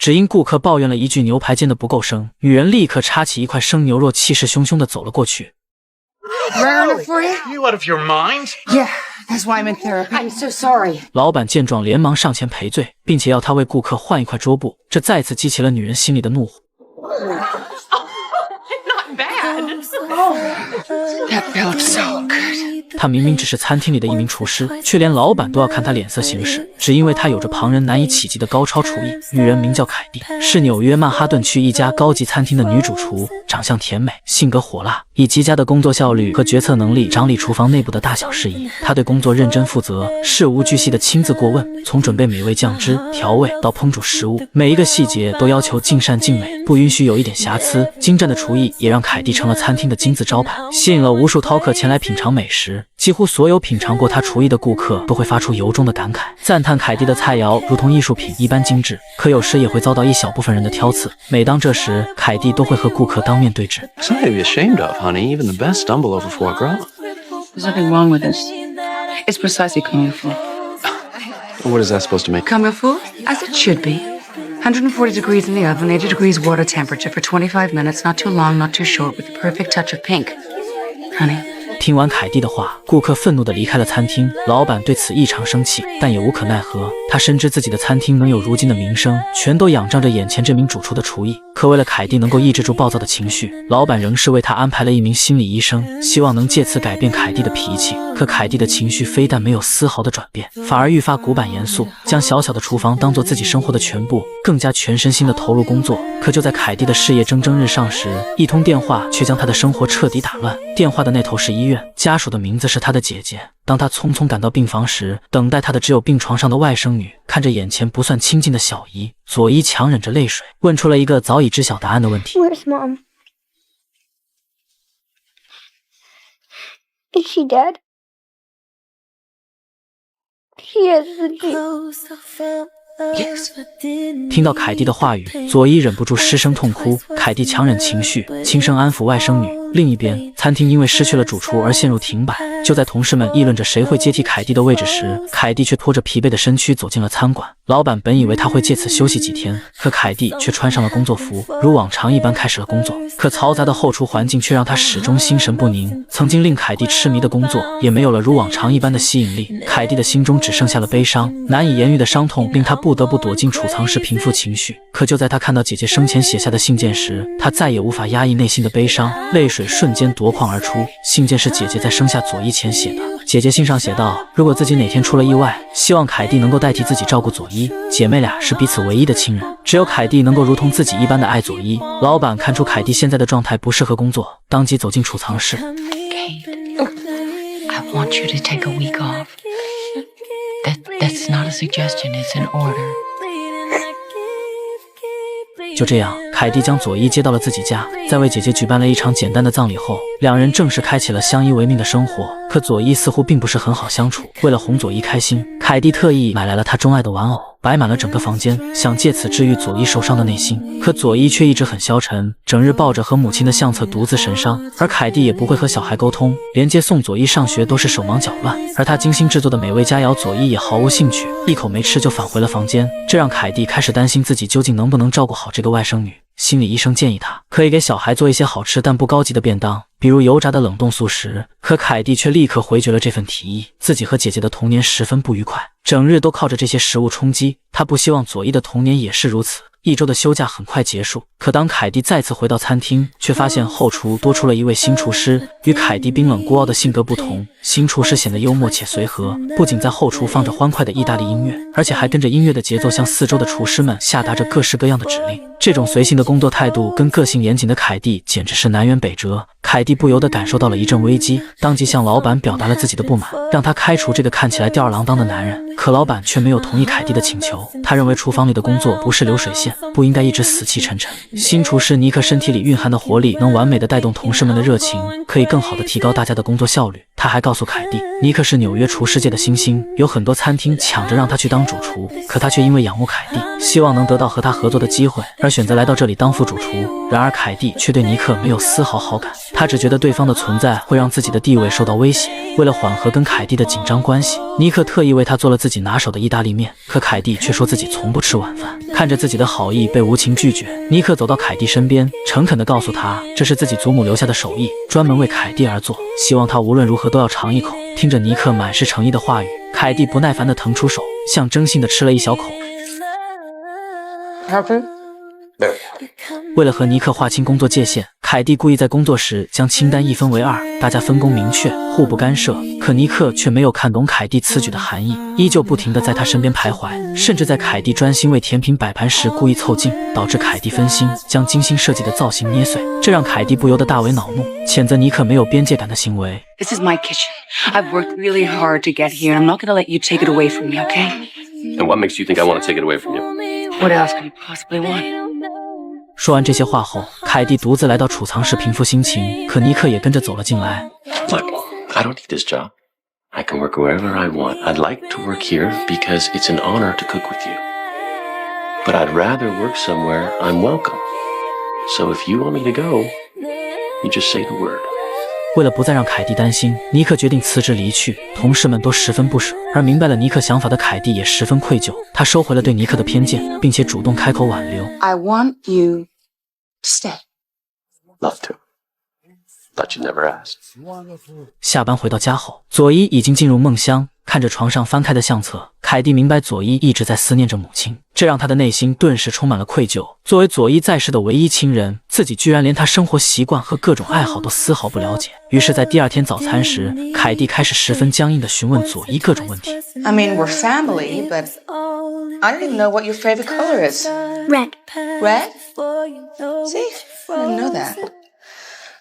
只因顾客抱怨了一句牛排煎的不够生，女人立刻插起一块生牛肉，气势汹汹地走了过去。Rare for you? You out of your mind? Yeah, that's why I'm in therapy. I'm so sorry. 老板见状连忙上前赔罪，并且要他为顾客换一块桌布，这再次激起了女人心里的怒火。Not bad. That felt so good. 他明明只是餐厅里的一名厨师，却连老板都要看他脸色行事，只因为他有着旁人难以企及的高超厨艺。女人名叫凯蒂，是纽约曼哈顿区一家高级餐厅的女主厨，长相甜美，性格火辣，以极佳的工作效率和决策能力掌理厨房内部的大小事宜。她对工作认真负责，事无巨细的亲自过问，从准备美味酱汁、调味到烹煮食物，每一个细节都要求尽善尽美，不允许有一点瑕疵。精湛的厨艺也让凯蒂成了餐厅的金字招牌，吸引了无数饕客前来品尝美食。几乎所有品尝过她厨艺的顾客都会发出由衷的感慨，赞叹凯蒂的菜肴如同艺术品一般精致，可有时也会遭到一小部分人的挑刺。每当这时，凯蒂都会和顾客当面对质。It's nothing to be ashamed of, honey. Even the best stumble over foie gras. There's nothing wrong with this. It's precisely comme il faut. What is that supposed to mean? Comme il faut, as it should be. 140 degrees in the oven, 80 degrees water temperature for 25 minutes, not too long, not too short, with the perfect touch of pink. Honey. 听完凯蒂的话，顾客愤怒地离开了餐厅。老板对此异常生气，但也无可奈何。他深知自己的餐厅能有如今的名声，全都仰仗着眼前这名主厨的厨艺。可为了凯蒂能够抑制住暴躁的情绪，老板仍是为他安排了一名心理医生，希望能借此改变凯蒂的脾气。可凯蒂的情绪非但没有丝毫的转变，反而愈发古板严肃，将小小的厨房当作自己生活的全部，更加全身心地投入工作。可就在凯蒂的事业蒸蒸日上时，一通电话却将她的生活彻底打乱。电话的那头是医院，家属的名字是她的姐姐。当她匆匆赶到病房时，等待她的只有病床上的外甥女。看着眼前不算亲近的小姨，佐伊强忍着泪水，问出了一个早已知晓答案的问题。 Where's Mom? Is she dead? Yes, Yes. 听到凯蒂的话语，佐伊忍不住失声痛哭。凯蒂强忍情绪，轻声安抚外甥女。另一边，餐厅因为失去了主厨而陷入停摆。就在同事们议论着谁会接替凯蒂的位置时，凯蒂却拖着疲惫的身躯走进了餐馆。老板本以为他会借此休息几天，可凯蒂却穿上了工作服，如往常一般开始了工作。可嘈杂的后厨环境却让他始终心神不宁。曾经令凯蒂痴迷的工作，也没有了如往常一般的吸引力。凯蒂的心中只剩下了悲伤，难以言喻的伤痛令他不得不躲进储藏室平复情绪。可就在他看到姐姐生前写下的信件时，他再也无法压抑内心的悲伤，泪水瞬间夺眶而出。信件是姐姐在生下佐伊前写的。姐姐信上写道，如果自己哪天出了意外，希望凯蒂能够代替自己照顾佐伊，姐妹俩是彼此唯一的亲人，只有凯蒂能够如同自己一般的爱佐伊。老板看出凯蒂现在的状态不适合工作，当即走进储藏室。 Kate, I want you to take a week off. That's not a suggestion, it's an order. 就这样，凯蒂将佐伊接到了自己家，在为姐姐举办了一场简单的葬礼后，两人正式开启了相依为命的生活。可佐伊似乎并不是很好相处，为了哄佐伊开心，凯蒂特意买来了她钟爱的玩偶，摆满了整个房间，想借此治愈佐伊受伤的内心。可佐伊却一直很消沉，整日抱着和母亲的相册独自神伤，而凯蒂也不会和小孩沟通，连接送佐伊上学都是手忙脚乱。而她精心制作的美味佳肴，佐伊也毫无兴趣，一口没吃就返回了房间。这让凯蒂开始担心自己究竟能不能照顾好这个外甥女。心理医生建议她可以给小孩做一些好吃但不高级的便当，比如油炸的冷冻素食。可凯蒂却立刻回绝了这份提议，自己和姐姐的童年十分不愉快，整日都靠着这些食物充饥。她不希望佐伊的童年也是如此。一周的休假很快结束，可当凯蒂再次回到餐厅，却发现后厨多出了一位新厨师。与凯蒂冰冷孤傲的性格不同，新厨师显得幽默且随和，不仅在后厨放着欢快的意大利音乐，而且还跟着音乐的节奏向四周的厨师们下达着各式各样的指令。这种随性的工作态度跟个性严谨的凯蒂简直是南辕北辙。凯蒂不由得感受到了一阵危机，当即向老板表达了自己的不满，让他开除这个看起来吊儿郎当的男人。可老板却没有同意凯蒂的请求，他认为厨房里的工作不是流水线，不应该一直死气沉沉。新厨师尼克身体里蕴含的活力能完美的带动同事们的热情，可以更好的提高大家的工作效率。他还告诉凯蒂，尼克是纽约厨师界的新星，有很多餐厅抢着让他去当主厨，可他却因为仰慕凯蒂，希望能得到和他合作的机会，而而选择来到这里当副主厨。然而凯蒂却对尼克没有丝毫好感，他只觉得对方的存在会让自己的地位受到威胁。为了缓和跟凯蒂的紧张关系，尼克特意为他做了自己拿手的意大利面，可凯蒂却说自己从不吃晚饭。看着自己的好意被无情拒绝，尼克走到凯蒂身边，诚恳地告诉他，这是自己祖母留下的手艺，专门为凯蒂而做，希望他无论如何都要尝一口。听着尼克满是诚意的话语，凯蒂不耐烦地腾出手，象征性地吃了一小口。为了和尼克划清工作界限，凯蒂故意在工作时将清单一分为二，大家分工明确，互不干涉。可尼克却没有看懂凯蒂此举的含义，依旧不停地在她身边徘徊，甚至在凯蒂专心为甜品摆盘时故意凑近，导致凯蒂分心，将精心设计的造型捏碎。这让凯蒂不由得大为恼怒，谴责尼克没有边界感的行为。This is my kitchen. I've worked really hard to get here, and I'm not going to let you take it away from me, okay? And what makes you think I want to take it away from you? What else could you possibly want? 说完这些话后，凯蒂独自来到储藏室平复心情，可尼克也跟着走了进来。Look, I don't need this job. I can work wherever I want. I'd like to work here because it's an honor to cook with you. But I'd rather work somewhere I'm welcome. So if you want me to go, you just say the word. 为了不再让凯蒂担心，尼克决定辞职离去，同事们都十分不舍。而明白了尼克想法的凯蒂也十分愧疚，他收回了对尼克的偏见，并且主动开口挽留。I want you to stay. Love to. But you never asked. 下班回到家后，佐伊已经进入梦乡，看着床上翻开的相册，凯蒂明白佐伊一直在思念着母亲，这让他的内心顿时充满了愧疚。作为佐伊在世的唯一亲人，自己居然连他生活习惯和各种爱好都丝毫不了解。于是，在第二天早餐时，凯蒂开始十分僵硬地询问佐伊各种问题。I mean, we're family, but I don't even know what your favorite color is. Red. Red? See? I didn't know that.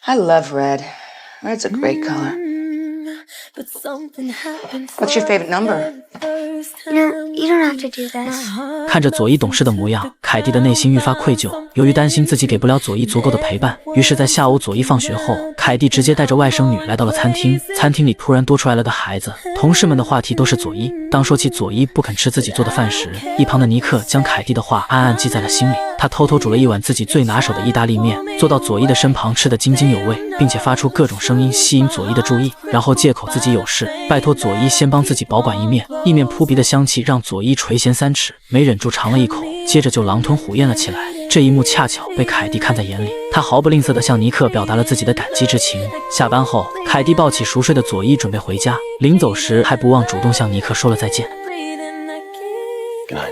I love red. Red's a great color. What's your favorite number? No, you don't have to do this. 看着佐伊懂事的模样，凯蒂的内心愈发愧疚。由于担心自己给不了佐伊足够的陪伴，于是在下午佐伊放学后，凯蒂直接带着外甥女来到了餐厅。餐厅里突然多出来了个孩子，同事们的话题都是佐伊。当说起佐伊不肯吃自己做的饭时，一旁的尼克将凯蒂的话暗暗记在了心里。他偷偷煮了一碗自己最拿手的意大利面，坐到佐伊的身旁，吃得津津有味，并且发出各种声音吸引佐伊的注意，然后借口自己有事，拜托佐伊先帮自己保管意面。意面扑鼻的香气让佐伊垂涎三尺，没忍住尝了一口，接着就狼吞虎咽了起来。这一幕恰巧被凯蒂看在眼里，他毫不吝啬地向尼克表达了自己的感激之情。下班后，凯蒂抱起熟睡的佐伊准备回家，临走时还不忘主动向尼克说了再见。Good night.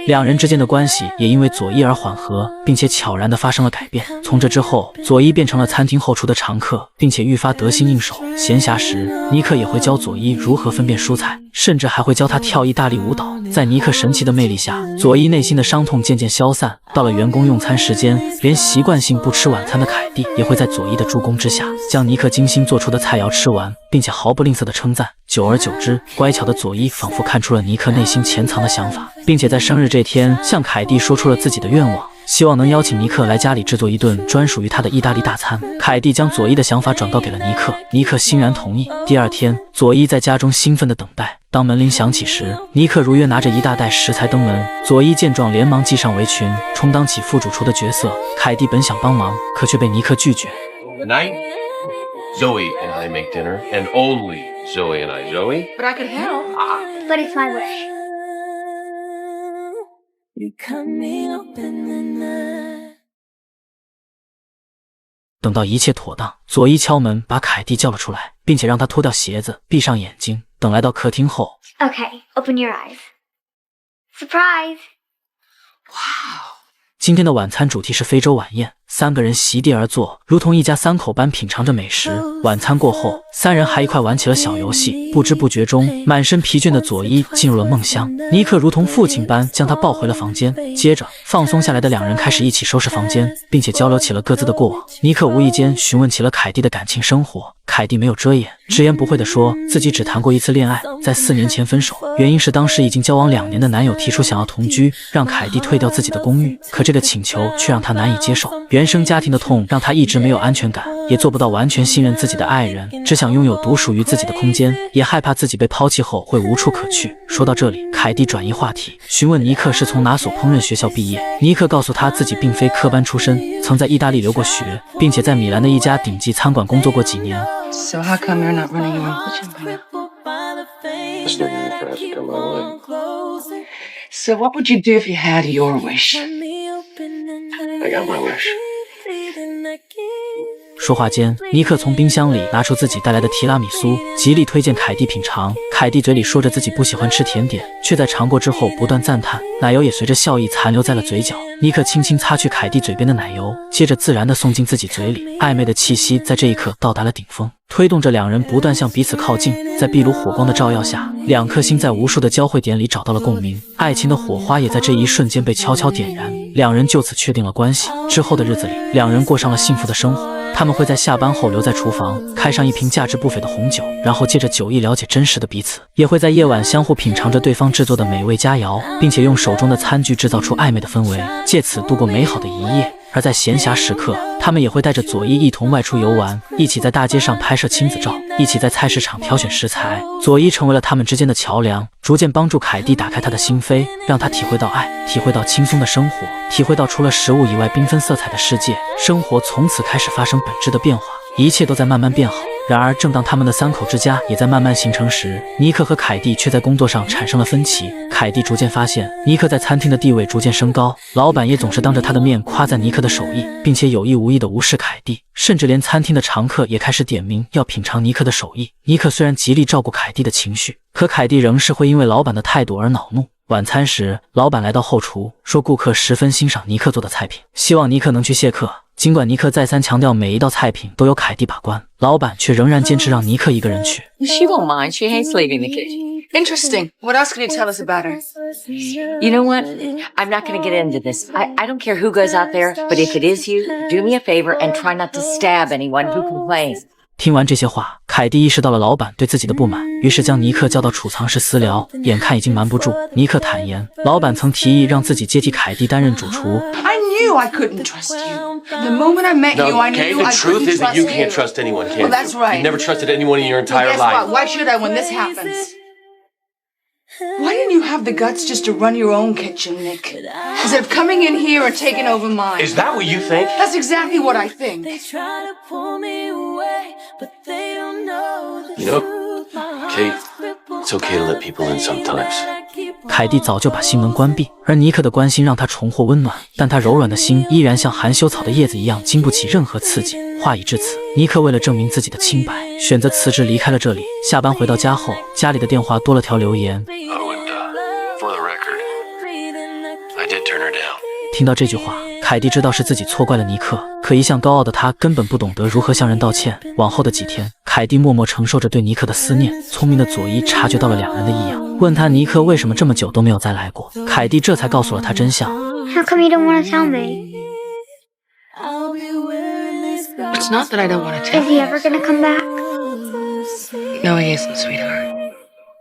两人之间的关系也因为佐伊而缓和，并且悄然地发生了改变。从这之后，佐伊变成了餐厅后厨的常客，并且愈发得心应手。闲暇时，尼克也会教佐伊如何分辨蔬菜，甚至还会教他跳意大利舞蹈。在尼克神奇的魅力下，佐伊内心的伤痛渐渐消散。到了员工用餐时间，连习惯性不吃晚餐的凯蒂也会在佐伊的助攻之下，将尼克精心做出的菜肴吃完，并且毫不吝啬地称赞。久而久之，乖巧的佐伊仿佛看出了尼克内心潜藏的想法，并且在生日这天向凯蒂说出了自己的愿望，希望能邀请尼克来家里制作一顿专属于他的意大利大餐。凯蒂将佐伊的想法转告给了尼克，尼克欣然同意。第二天，佐伊在家中兴奋地等待。当门铃响起时，尼克如约拿着一大袋食材登门。佐伊见状，连忙系上围裙，充当起副主厨的角色。凯蒂本想帮忙，可却被尼克拒绝。Tonight, Zoe and I make dinner, and only Zoe and I. Zoe? But I could help. But it's my wish. You cut me open the night. 等到一切妥当，佐伊敲门把凯蒂叫了出来，并且让她脱掉鞋子，闭上眼睛。等来到客厅后， Okay, open your eyes. Surprise! 今天的晚餐主题是非洲晚宴，三个人席地而坐，如同一家三口般品尝着美食。晚餐过后，三人还一块玩起了小游戏。不知不觉中，满身疲倦的佐伊进入了梦乡。尼克如同父亲般将他抱回了房间。接着，放松下来的两人开始一起收拾房间，并且交流起了各自的过往。尼克无意间询问起了凯蒂的感情生活，凯蒂没有遮掩，直言不讳地说自己只谈过一次恋爱，在4年前分手，原因是当时已经交往2年的男友提出想要同居，让凯蒂退掉自己的公寓，可这个请求却让她难以接受。原原生家庭的痛让他一直没有安全感，也做不到完全信任自己的爱人，只想拥有独属于自己的空间，也害怕自己被抛弃后会无处可去。说到这里，凯蒂转移话题，询问尼克是从哪所烹饪学校毕业。尼克告诉他自己并非科班出身，曾在意大利留过学，并且在米兰的一家顶级餐馆工作过几年。So how come you're not running your own kitchen by now? There's no need for that to come my way. So what would you do if you had your wish? I got my wish. 说话间，尼克从冰箱里拿出自己带来的提拉米苏，极力推荐凯蒂品尝。凯蒂嘴里说着自己不喜欢吃甜点，却在尝过之后不断赞叹，奶油也随着笑意残留在了嘴角。尼克轻轻擦去凯蒂嘴边的奶油，接着自然地送进自己嘴里，暧昧的气息在这一刻到达了顶峰，推动着两人不断向彼此靠近。在壁炉火光的照耀下，两颗心在无数的交汇点里找到了共鸣，爱情的火花也在这一瞬间被悄悄点燃，两人就此确定了关系。之后的日子里，两人过上了幸福的生活。他们会在下班后留在厨房，开上一瓶价值不菲的红酒，然后借着酒意了解真实的彼此，也会在夜晚相互品尝着对方制作的美味佳肴，并且用手中的餐具制造出暧昧的氛围，借此度过美好的一夜。而在闲暇时刻，他们也会带着佐伊一同外出游玩，一起在大街上拍摄亲子照，一起在菜市场挑选食材。佐伊成为了他们之间的桥梁，逐渐帮助凯蒂打开她的心扉，让她体会到爱，体会到轻松的生活，体会到除了食物以外缤纷色彩的世界。生活从此开始发生本质的变化，一切都在慢慢变好。然而，正当他们的三口之家也在慢慢形成时，尼克和凯蒂却在工作上产生了分歧。凯蒂逐渐发现，尼克在餐厅的地位逐渐升高，老板也总是当着他的面夸赞尼克的手艺，并且有意无意地无视凯蒂，甚至连餐厅的常客也开始点名要品尝尼克的手艺。尼克虽然极力照顾凯蒂的情绪，可凯蒂仍是会因为老板的态度而恼怒。晚餐时，老板来到后厨，说顾客十分欣赏尼克做的菜品，希望尼克能去谢客。尽管尼克再三强调每一道菜品都由凯蒂把关，老板却仍然坚持让尼克一个人去。She won't mind. She hates leaving the kitchen. Interesting. What else can you tell us about her? You know what? I'm not going to get into this. I don't care who goes out there, but if it is you, do me a favor and try not to stab anyone who complains. 听完这些话，凯蒂意识到了老板对自己的不满，于是将尼克叫到储藏室私聊。眼看已经瞒不住，尼克坦言，老板曾提议让自己接替凯蒂担任主厨。I knew I couldn't trust you. The moment I met you, I Kay, knew the I truth couldn't is that trust you you. can't trust anyone, can Well, you? that's right. You've never trusted anyone in your Well, entire guess life. what? Why should I when this happens? Why didn't you have the guts just to run your own kitchen, Nick? Instead of coming in here and taking over mine. Is that what you think? That's exactly what I think. They try to pull me away, but they don't know the You know, truth. My Kate, heart's crippled it's okay to let people in sometimes. but I keep 凯蒂早就把心门关闭，而尼克的关心让他重获温暖，但他柔软的心依然像含羞草的叶子一样，经不起任何刺激。话已至此，尼克为了证明自己的清白，选择辞职离开了这里。下班回到家后，家里的电话多了条留言。Oh, and for the record, I did turn her down. 听到这句话，凯蒂知道是自己错怪了尼克，可一向高傲的他根本不懂得如何向人道歉。往后的几天，凯蒂默默承受着对尼克的思念。聪明的佐伊察觉到了两人的异样，问他尼克为什么这么久都没有再来过。凯蒂这才告诉了他真相。How come you don't want to tell me? I'll be wearing this It's not that I don't want to tell Is he ever gonna come back? No, he isn't, sweetheart.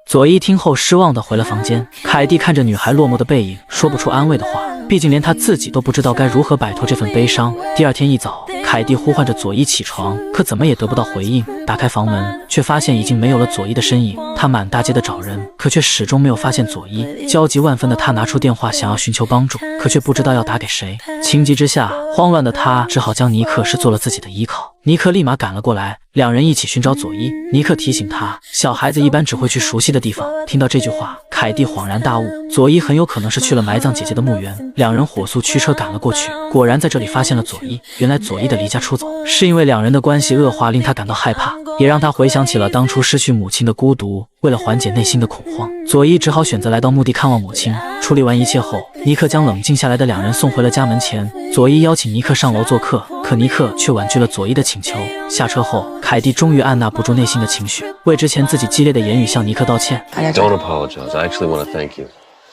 佐伊听后失望地回了房间。凯蒂看着女孩落寞的背影，说不出安慰的话，毕竟连她自己都不知道该如何摆脱这份悲伤。第二天一早，凯蒂呼唤着佐伊起床，可怎么也得不到回应。打开房门，却发现已经没有了佐伊的身影。她满大街的找人，可却始终没有发现佐伊。焦急万分的她拿出电话想要寻求帮助，可却不知道要打给谁。情急之下，慌乱的她只好将尼克视作了自己的依靠。尼克立马赶了过来，两人一起寻找佐伊。尼克提醒他，小孩子一般只会去熟悉的地方。听到这句话，凯蒂恍然大悟，佐伊很有可能是去了埋葬姐姐的墓园。两人火速驱车赶了过去，果然在这里发现了佐伊。原来佐伊的离家出走，是因为两人的关系恶化令他感到害怕，也让他回想起了当初失去母亲的孤独。为了缓解内心的恐慌，佐伊只好选择来到墓地看望母亲。处理完一切后，尼克将冷静下来的两人送回了家门前。佐伊邀请尼克上楼做客，可尼克却婉拒了佐伊的请求。下车后，凯蒂终于按捺不住内心的情绪，为之前自己激烈的言语向尼克道歉。Don't apologize. I actually want to thank you.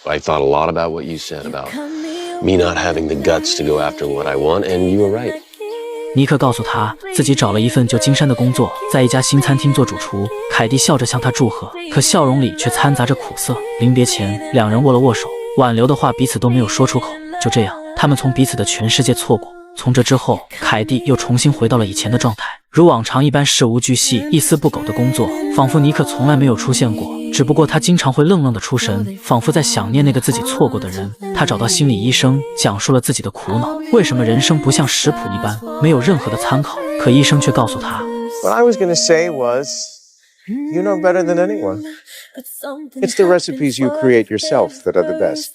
I thought a lot about what you said about me not having the guts to go after what I want, and you were right. 尼克告诉他自己找了一份旧金山的工作，在一家新餐厅做主厨。凯蒂笑着向他祝贺，可笑容里却掺杂着苦涩。临别前，两人握了握手，挽留的话彼此都没有说出口。就这样，他们从彼此的全世界错过。从这之后，凯蒂又重新回到了以前的状态，如往常一般事无巨细、一丝不苟的工作，仿佛尼克从来没有出现过。只不过他经常会愣愣的出神，仿佛在想念那个自己错过的人。他找到心理医生，讲述了自己的苦恼，为什么人生不像食谱一般，没有任何的参考。可医生却告诉他 What I was going to say was, you know better than anyone. It's the recipes you create yourself that are the best.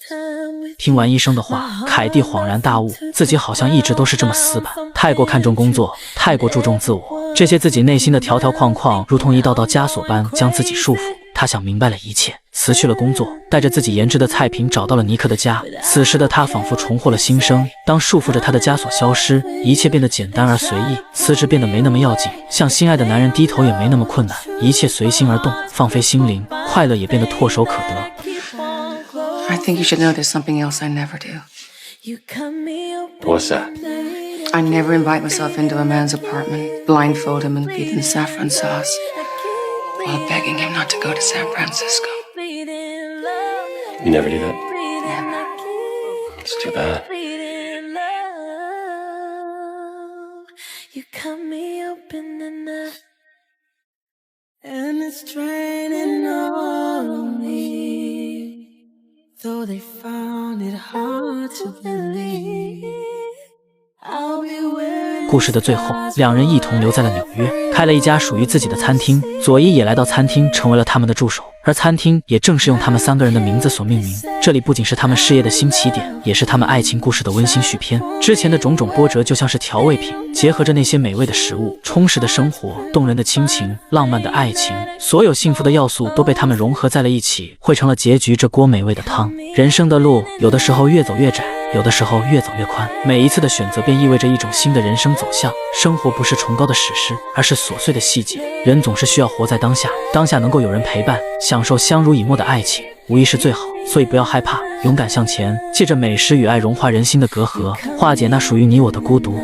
听完医生的话，凯蒂恍然大悟，自己好像一直都是这么死板，太过看重工作，太过注重自我，这些自己内心的条条框框如同一道道枷锁般将自己束缚。他想明白了一切，辞去了工作，带着自己研制的菜品找到了尼克的家。此时的他仿佛重获了新生，当束缚着他的枷锁消失，一切变得简单而随意，辞职变得没那么要紧，向心爱的男人低头也没那么困难，一切随心而动，放飞心灵，快乐也变得唾手可得。I think you should know there's something else I never do. What's that? I never invite myself into a man's apartment, blindfold him and beat him in saffron sauce, while begging him not to go to San Francisco. You never do that? Never. It's too bad. You cut me open in the night, and it's draining on me. Though they found it hard to believe, I'll be wearing. 故事的最后，两人一同留在了纽约，开了一家属于自己的餐厅。佐伊也来到餐厅，成为了他们的助手，而餐厅也正是用他们3个人的名字所命名。这里不仅是他们事业的新起点，也是他们爱情故事的温馨续篇。之前的种种波折就像是调味品，结合着那些美味的食物、充实的生活、动人的亲情、浪漫的爱情，所有幸福的要素都被他们融合在了一起，汇成了结局这锅美味的汤。人生的路，有的时候越走越窄，有的时候越走越宽，每一次的选择便意味着一种新的人生走向。生活不是崇高的史诗，而是琐碎的细节。人总是需要活在当下，当下能够有人陪伴，享受相濡以沫的爱情，无疑是最好。所以不要害怕，勇敢向前，借着美食与爱融化人心的隔阂，化解那属于你我的孤独。